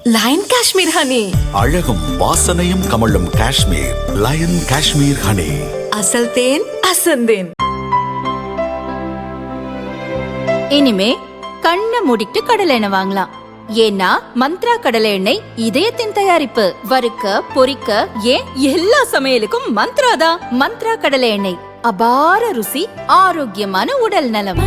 Line Kashmir honey, அழகும் வாசனையும் கமழும் காஷ்மீர் லயன் காஷ்மீர் ஹனி. அசல் தேன் அசந்தேன். இனிமே கண்ணை மூடிட்டு கடலை எண்ணெய் வாங்கலாம். ஏன்னா மந்த்ரா கடலை எண்ணெய் இதயத்தின் தயாரிப்பு. வறுக்க பொரிக்க ஏன் எல்லா சமையலுக்கும் மந்த்ரா தான். மந்த்ரா கடலை எண்ணெய், அபார ருசி, ஆரோக்கியமான உடல் நலம்.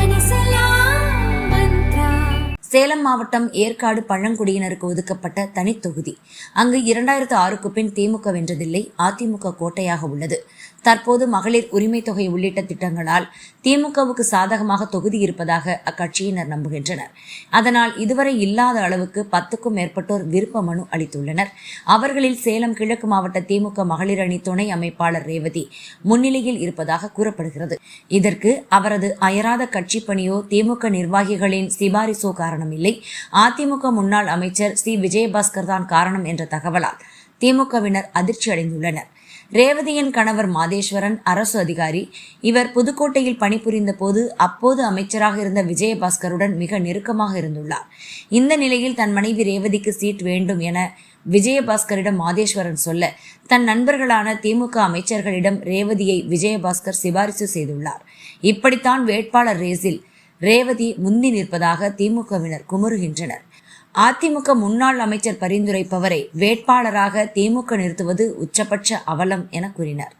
சேலம் மாவட்டம் ஏற்காடு பழங்குடியினருக்கு ஒதுக்கப்பட்ட தனி தொகுதி. அங்கு 2006க்கு பின் திமுக வென்றதில்லை. அதிமுக கோட்டையாக உள்ளது. தற்போது மகளிர் உரிமை தொகை உள்ளிட்ட திட்டங்களால் திமுகவுக்கு சாதகமாக தொகுதி இருப்பதாக அக்கட்சியினர் நம்புகின்றனர். அதனால் இதுவரை இல்லாத அளவுக்கு 10க்கும் மேற்பட்டோர் விருப்ப மனு அளித்துள்ளனர். அவர்களில் சேலம் கிழக்கு மாவட்ட திமுக மகளிர் அணி துணை அமைப்பாளர் ரேவதி முன்னிலையில் இருப்பதாக கூறப்படுகிறது. இதற்கு அவரது அயராத கட்சி பணியோ திமுக நிர்வாகிகளின் சிபாரிசோ காரணமில்லை. அதிமுக முன்னாள் அமைச்சர் சி விஜயபாஸ்கர் தான் காரணம் என்ற தகவலால் திமுகவினர் அதிர்ச்சி அடைந்துள்ளனர். ரேவதியின் கணவர் மாதேஸ்வரன் அரசு அதிகாரி. இவர் புதுக்கோட்டையில் பணிபுரிந்த போது அப்போது அமைச்சராக இருந்த விஜயபாஸ்கருடன் மிக நெருக்கமாக இருந்துள்ளார். இந்த நிலையில் தன் மனைவி ரேவதிக்கு சீட் வேண்டும் என விஜயபாஸ்கரிடம் மாதேஸ்வரன் சொல்ல, தன் நண்பர்களான திமுக அமைச்சர்களிடம் ரேவதியை விஜயபாஸ்கர் சிபாரிசு செய்துள்ளார். இப்படித்தான் வேட்பாளர் ரேஸில் ரேவதி முந்தி நிற்பதாக திமுகவினர் குமுறுகின்றனர். அதிமுக முன்னாள் அமைச்சர் பரிந்துரைப்பவரை வேட்பாளராக திமுக நிறுத்துவது உச்சபட்ச அவலம் என கூறினார்.